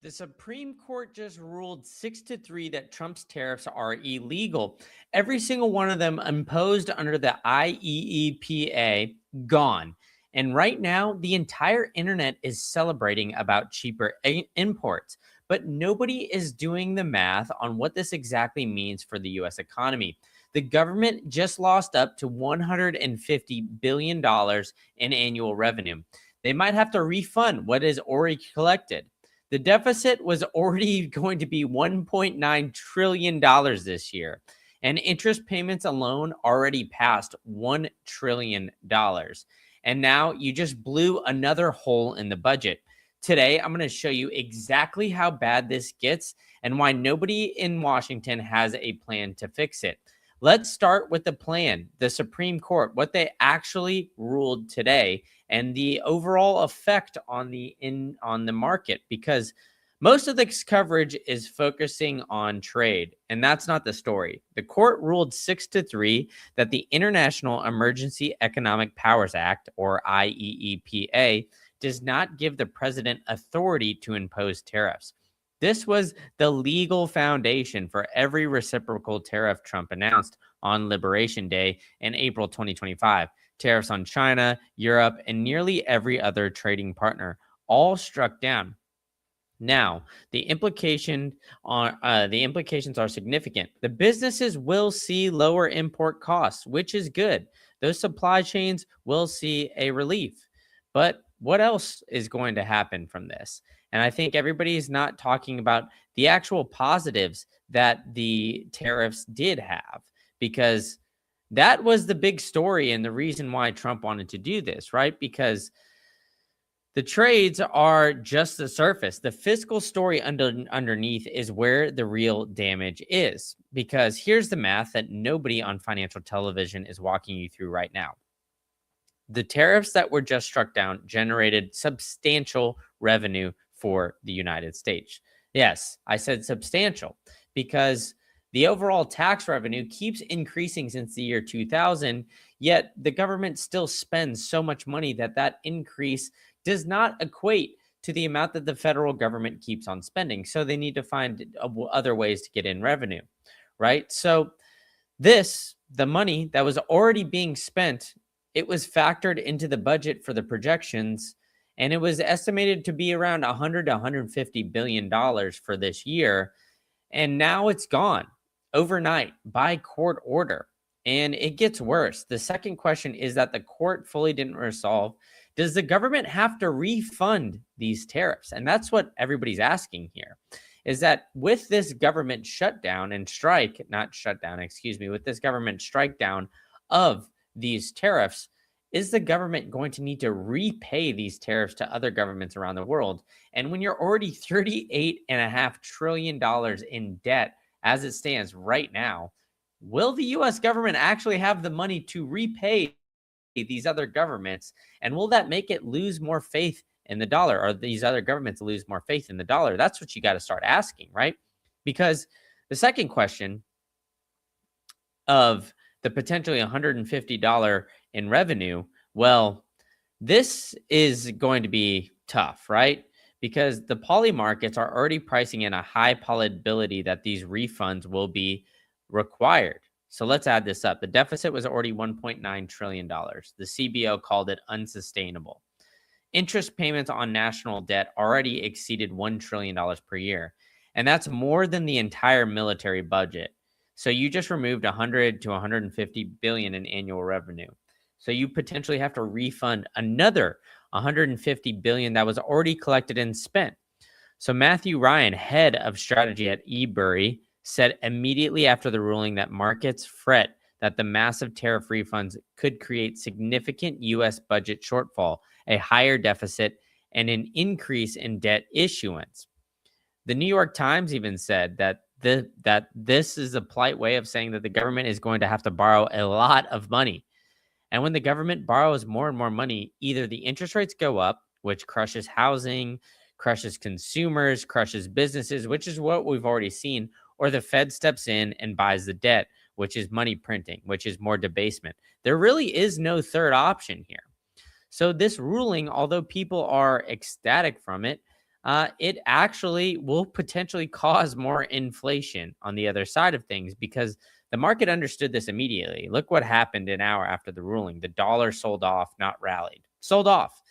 The Supreme Court just ruled 6-3 that Trump's tariffs are illegal. Every single one of them imposed under the IEEPA, gone. And right now, the entire internet is celebrating about cheaper imports. But nobody is doing the math on what this exactly means for the US economy. The government just lost up to $150 billion in annual revenue. They might have to refund what is already collected. The deficit was already going to be $1.9 trillion this year, and interest payments alone already passed $1 trillion. And now you just blew another hole in the budget. Today, I'm going to show you exactly how bad this gets and why nobody in Washington has a plan to fix it. Let's start with the plan, the Supreme Court, what they actually ruled today, and the overall effect on the market, because most of this coverage is focusing on trade, and that's not the story. The court ruled 6-3 that the International Emergency Economic Powers Act, or IEEPA, does not give the president authority to impose tariffs. This was the legal foundation for every reciprocal tariff Trump announced on Liberation Day in April 2025. Tariffs on China, Europe, and nearly every other trading partner, all struck down. Now, the implications are significant. The businesses will see lower import costs, which is good. Those supply chains will see a relief. But what else is going to happen from this? And I think everybody is not talking about the actual positives that the tariffs did have, because that was the big story and the reason why Trump wanted to do this, right? Because the trades are just the surface. The fiscal story underneath is where the real damage is, because here's the math that nobody on financial television is walking you through right now. The tariffs that were just struck down generated substantial revenue for the United States. Yes, I said substantial, because the overall tax revenue keeps increasing since the year 2000, yet the government still spends so much money that that increase does not equate to the amount that the federal government keeps on spending. So they need to find other ways to get in revenue, right? So the money that was already being spent, it was factored into the budget for the projections, and it was estimated to be around $100 to $150 billion for this year. And now it's gone overnight by court order. And it gets worse. The second question is that the court fully didn't resolve. Does the government have to refund these tariffs? And that's what everybody's asking here, is that with this government shutdown and strike, not shutdown, excuse me, with this government strike down of these tariffs, is the government going to need to repay these tariffs to other governments around the world? And when you're already $38.5 trillion in debt as it stands right now, will the US government actually have the money to repay these other governments? And will that make it lose more faith in the dollar, or these other governments lose more faith in the dollar? That's what you got to start asking, right? Because the second question of the potentially $150 in revenue, well, this is going to be tough, right? Because the poly markets are already pricing in a high probability that these refunds will be required. So let's add this up. The deficit was already $1.9 trillion. The CBO called it unsustainable. Interest payments on national debt already exceeded $1 trillion per year. And that's more than the entire military budget. So you just removed 100 to 150 billion in annual revenue. So you potentially have to refund another 150 billion that was already collected and spent. So Matthew Ryan, head of strategy at eBury, said immediately after the ruling that markets fret that the massive tariff refunds could create significant U.S. budget shortfall, a higher deficit, and an increase in debt issuance. The New York Times even said that this is a polite way of saying that the government is going to have to borrow a lot of money. And when the government borrows more and more money, either the interest rates go up, which crushes housing, crushes consumers, crushes businesses, which is what we've already seen, or the Fed steps in and buys the debt, which is money printing, which is more debasement. There really is no third option here. So this ruling, although people are ecstatic from it, it actually will potentially cause more inflation on the other side of things because the market understood this immediately. Look what happened an hour after the ruling. The dollar sold off, not rallied. Sold off.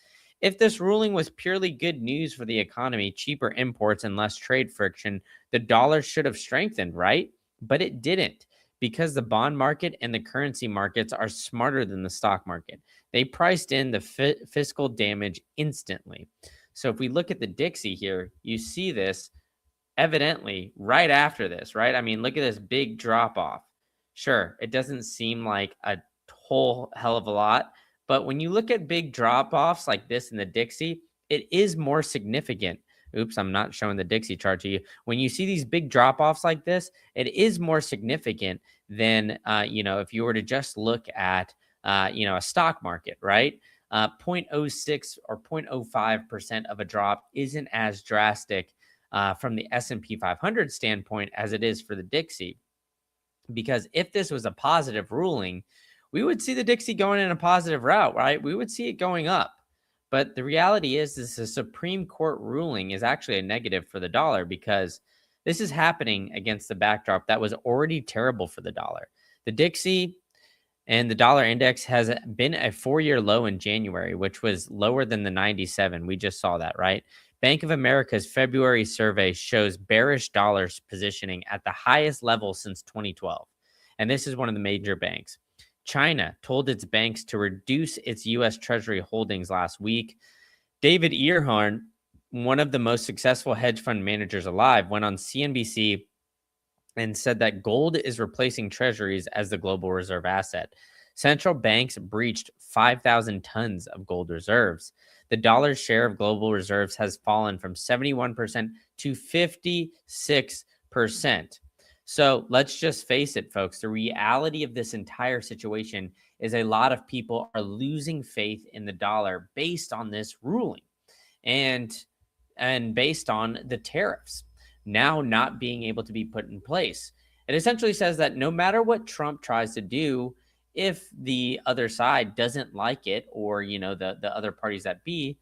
If this ruling was purely good news for the economy, cheaper imports and less trade friction, the dollar should have strengthened, right? But it didn't because the bond market and the currency markets are smarter than the stock market. They priced in the fiscal damage instantly. So if we look at the Dixie here, you see this evidently right after this, right? I mean, look at this big drop off. Sure, it doesn't seem like a whole hell of a lot, but when you look at big drop offs like this in the Dixie, it is more significant. Oops, I'm not showing the Dixie chart to you. When you see these big drop offs like this, it is more significant than, if you were to just look at, a stock market, right? 0.06 or 0.05% of a drop isn't as drastic from the S&P 500 standpoint as it is for the Dixie. Because if this was a positive ruling, we would see the Dixie going in a positive route, right? We would see it going up. But the reality is the Supreme Court ruling is actually a negative for the dollar because this is happening against the backdrop that was already terrible for the dollar. The Dixie and the dollar index has been a 4-year low in January, which was lower than the 97. We just saw that, right? Bank of America's February survey shows bearish dollars positioning at the highest level since 2012. And this is one of the major banks. China told its banks to reduce its U.S. Treasury holdings last week. David Einhorn, one of the most successful hedge fund managers alive, went on CNBC and said that gold is replacing treasuries as the global reserve asset. Central banks breached 5,000 tons of gold reserves. The dollar's share of global reserves has fallen from 71% to 56%. So let's just face it, folks. The reality of this entire situation is a lot of people are losing faith in the dollar based on this ruling and based on the tariffs now not being able to be put in place. It essentially says that no matter what Trump tries to do, if the other side doesn't like it, or the other parties that be,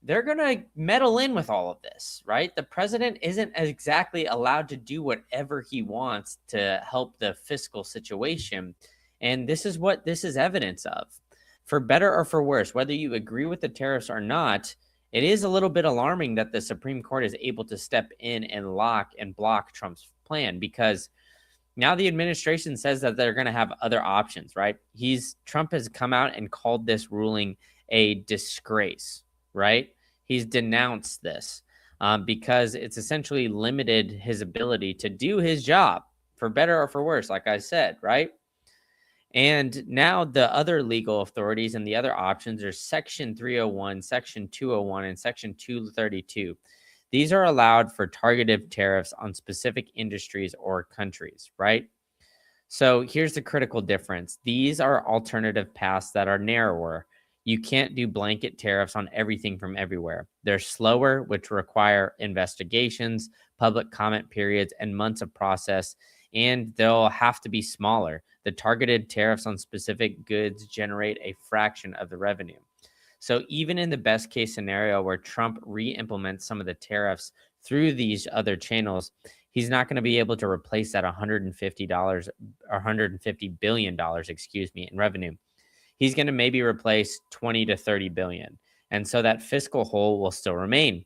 they're going to meddle in with all of this, right? The president isn't exactly allowed to do whatever he wants to help the fiscal situation. And this is what this is evidence of. For better or for worse, whether you agree with the tariffs or not, it is a little bit alarming that the Supreme Court is able to step in and lock and block Trump's plan because now the administration says that they're going to have other options, right? Trump has come out and called this ruling a disgrace, right? He's denounced this because it's essentially limited his ability to do his job for better or for worse, like I said, right? And now the other legal authorities and the other options are Section 301, Section 201, and Section 232. These are allowed for targeted tariffs on specific industries or countries, right? So here's the critical difference. These are alternative paths that are narrower. You can't do blanket tariffs on everything from everywhere. They're slower, which require investigations, public comment periods, and months of process, and they'll have to be smaller. The targeted tariffs on specific goods generate a fraction of the revenue. So even in the best case scenario where Trump re-implements some of the tariffs through these other channels, he's not going to be able to replace that $150 or $150 billion, in revenue. He's going to maybe replace 20 to 30 billion. And so that fiscal hole will still remain.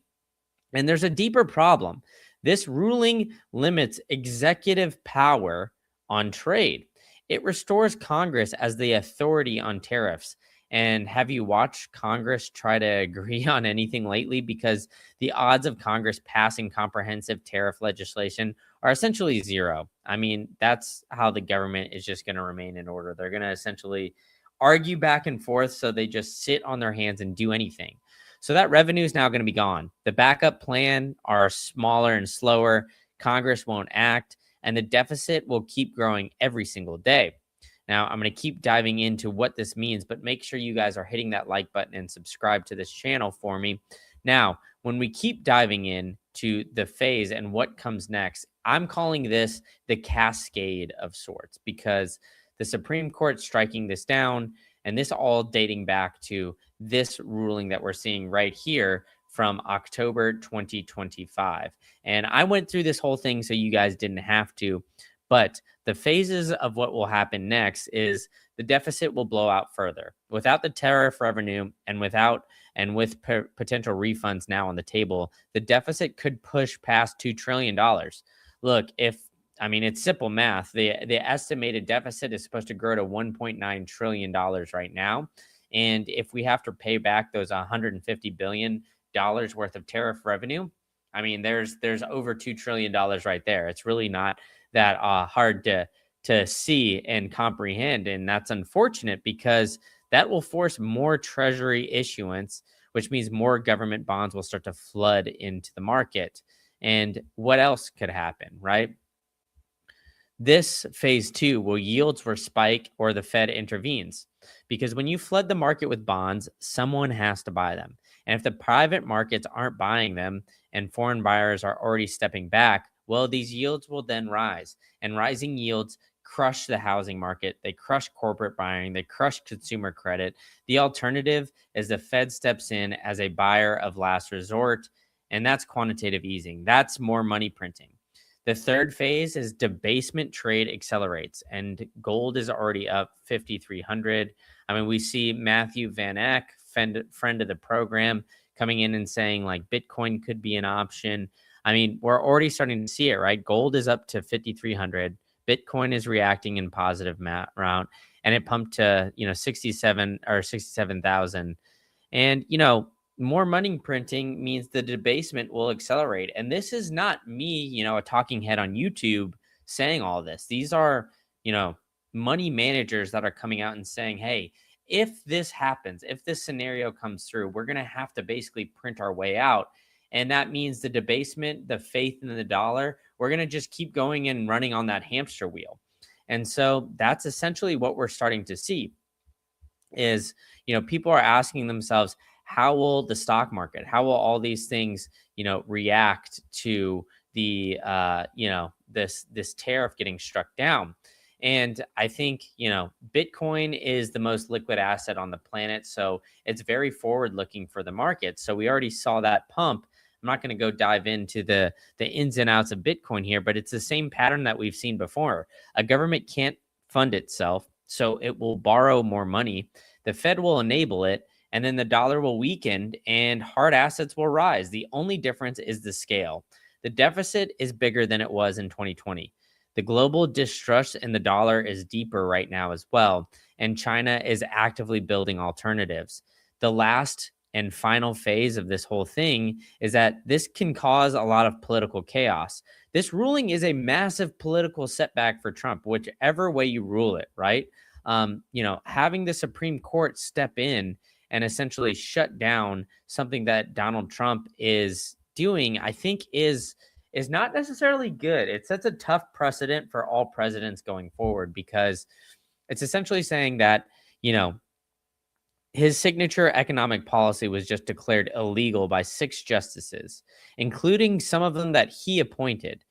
And there's a deeper problem. This ruling limits executive power on trade. It restores Congress as the authority on tariffs. And have you watched Congress try to agree on anything lately? Because the odds of Congress passing comprehensive tariff legislation are essentially zero. I mean, that's how the government is just going to remain in order. They're going to essentially argue back and forth, so they just sit on their hands and do anything. So that revenue is now going to be gone. The backup plan are smaller and slower. Congress won't act, and the deficit will keep growing every single day. Now, I'm going to keep diving into what this means, but make sure you guys are hitting that like button and subscribe to this channel for me. Now, when we keep diving in to the phase and what comes next, I'm calling this the cascade of sorts because the Supreme Court striking this down, and this all dating back to this ruling that we're seeing right here from October 2025. And I went through this whole thing so you guys didn't have to. But the phases of what will happen next is the deficit will blow out further. Without the tariff revenue and with potential refunds now on the table, the deficit could push past $2 trillion. Look, it's simple math. The estimated deficit is supposed to grow to $1.9 trillion right now. And if we have to pay back those $150 billion worth of tariff revenue, there's over $2 trillion right there. It's really not that hard to see and comprehend. And that's unfortunate because that will force more treasury issuance, which means more government bonds will start to flood into the market. And what else could happen, right? This phase two will yields will spike or the Fed intervenes. Because when you flood the market with bonds, someone has to buy them. And if the private markets aren't buying them and foreign buyers are already stepping back, well, these yields will then rise. And rising yields crush the housing market. They crush corporate buying. They crush consumer credit. The alternative is the Fed steps in as a buyer of last resort. And that's quantitative easing. That's more money printing. The third phase is debasement trade accelerates, and gold is already up 5,300. We see Matthew VanEck, friend of the program, coming in and saying like Bitcoin could be an option. We're already starting to see it, right? Gold is up to 5,300. Bitcoin is reacting in positive round, and it pumped to 67 or 67,000. And more money printing means the debasement will accelerate. And this is not me, a talking head on YouTube saying all this. These are, money managers that are coming out and saying, hey, if this happens, if this scenario comes through, we're going to have to basically print our way out. And that means the debasement, the faith in the dollar, we're going to just keep going and running on that hamster wheel. And so that's essentially what we're starting to see is, people are asking themselves, how will the stock market, how will all these things, react to the, this tariff getting struck down? And I think, Bitcoin is the most liquid asset on the planet. So it's very forward looking for the market. So we already saw that pump. I'm not going to go dive into the ins and outs of Bitcoin here, but it's the same pattern that we've seen before. A government can't fund itself, so it will borrow more money. The Fed will enable it, and then the dollar will weaken and hard assets will rise. The only difference is the scale. The deficit is bigger than it was in 2020. The global distrust in the dollar is deeper right now as well, and China is actively building alternatives. The last and final phase of this whole thing is that this can cause a lot of political chaos. This ruling is a massive political setback for Trump, whichever way you rule it, right? Having the Supreme Court step in and essentially shut down something that Donald Trump is doing, I think is not necessarily good. It sets a tough precedent for all presidents going forward because it's essentially saying that, his signature economic policy was just declared illegal by 6 justices, including some of them that he appointed.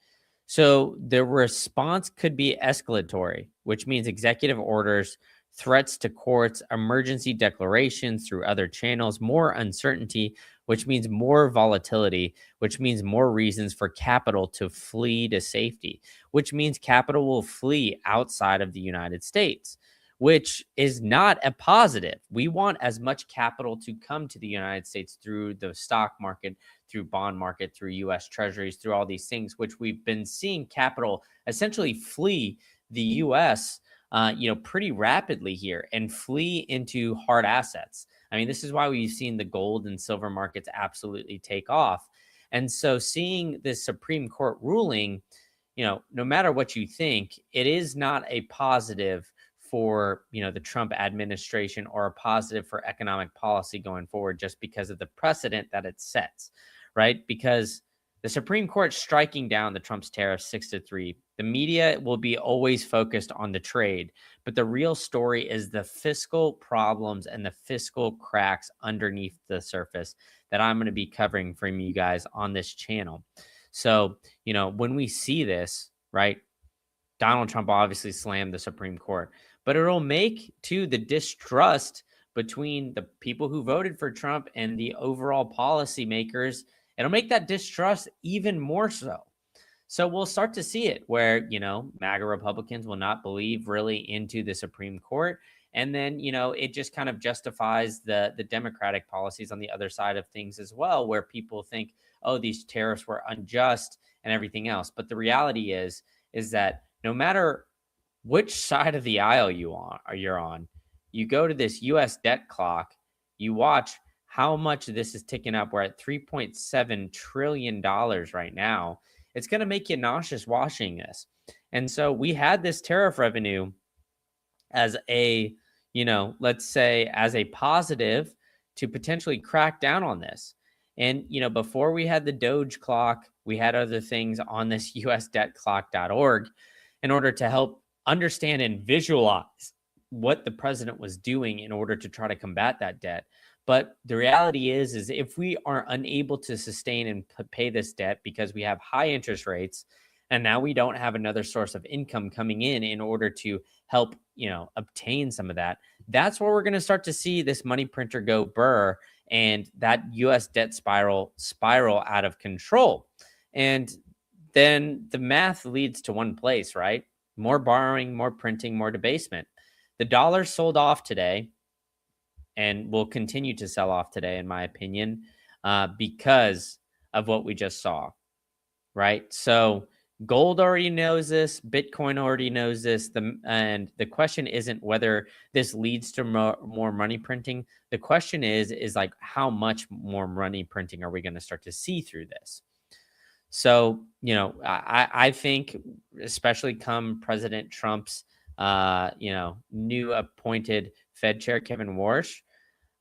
So the response could be escalatory, which means executive orders, threats to courts, emergency declarations through other channels, more uncertainty, which means more volatility, which means more reasons for capital to flee to safety, which means capital will flee outside of the United States, which is not a positive. We want as much capital to come to the United States through the stock market, through bond market, through US treasuries, through all these things, which we've been seeing capital essentially flee the US pretty rapidly here and flee into hard assets. This is why we've seen the gold and silver markets absolutely take off. And so seeing this Supreme Court ruling, no matter what you think, it is not a positive for the Trump administration or a positive for economic policy going forward, just because of the precedent that it sets, right? Because the Supreme Court striking down the Trump's tariffs 6-3, the media will be always focused on the trade, but the real story is the fiscal problems and the fiscal cracks underneath the surface that I'm going to be covering from you guys on this channel. So, when we see this, right, Donald Trump obviously slammed the Supreme Court, but it'll make too the distrust between the people who voted for Trump and the overall policymakers, it'll make that distrust even more so. So we'll start to see it where, MAGA Republicans will not believe really into the Supreme Court. And then, it just kind of justifies the Democratic policies on the other side of things as well, where people think, oh, these tariffs were unjust and everything else. But the reality is that no matter which side of the aisle you're on, you go to this US debt clock, you watch how much this is ticking up. We're at $3.7 trillion right now. It's going to make you nauseous watching this. And so we had this tariff revenue as a, let's say as a positive to potentially crack down on this. And, before we had the Doge clock, we had other things on this usdebtclock.org in order to help understand and visualize what the president was doing in order to try to combat that debt. But the reality is if we are unable to sustain and pay this debt because we have high interest rates, and now we don't have another source of income coming in order to help, obtain some of that, that's where we're going to start to see this money printer go burr and that US debt spiral out of control. And then the math leads to one place, right? More borrowing, more printing, more debasement. The dollar sold off today and will continue to sell off today, in my opinion, because of what we just saw, right? So gold already knows this. Bitcoin already knows this. And the question isn't whether this leads to more money printing. The question is like, how much more money printing are we going to start to see through this? So, I think, especially come President Trump's, new appointed Fed chair, Kevin Warsh.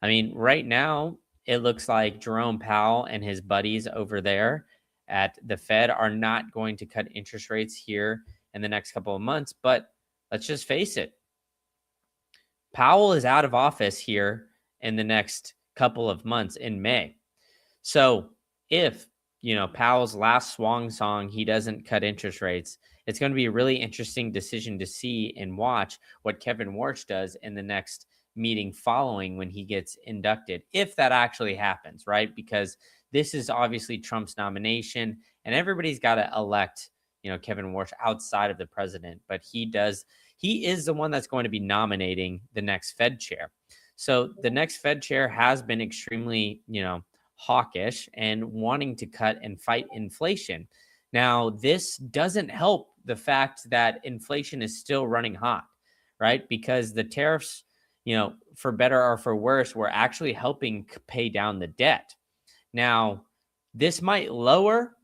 I mean, right now, it looks like Jerome Powell and his buddies over there at the Fed are not going to cut interest rates here in the next couple of months. But let's just face it. Powell is out of office here in the next couple of months in May. So if, Powell's last swan song, he doesn't cut interest rates, it's going to be a really interesting decision to see and watch what Kevin Warsh does in the next meeting following when he gets inducted, if that actually happens, right? Because this is obviously Trump's nomination and everybody's got to elect, Kevin Warsh outside of the president, but he is the one that's going to be nominating the next Fed chair. So the next Fed chair has been extremely, hawkish and wanting to cut and fight inflation. Now, this doesn't help the fact that inflation is still running hot, right? Because the tariffs, for better or for worse, were actually helping pay down the debt. Now, this might lower,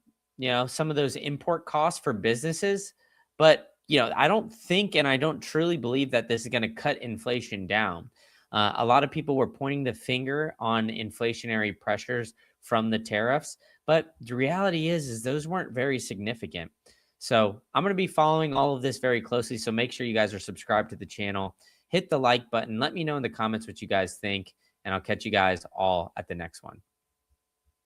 some of those import costs for businesses, but, I don't think and I don't truly believe that this is going to cut inflation down. A lot of people were pointing the finger on inflationary pressures from the tariffs, but the reality is those weren't very significant. So I'm going to be following all of this very closely. So make sure you guys are subscribed to the channel, hit the like button, let me know in the comments what you guys think, and I'll catch you guys all at the next one.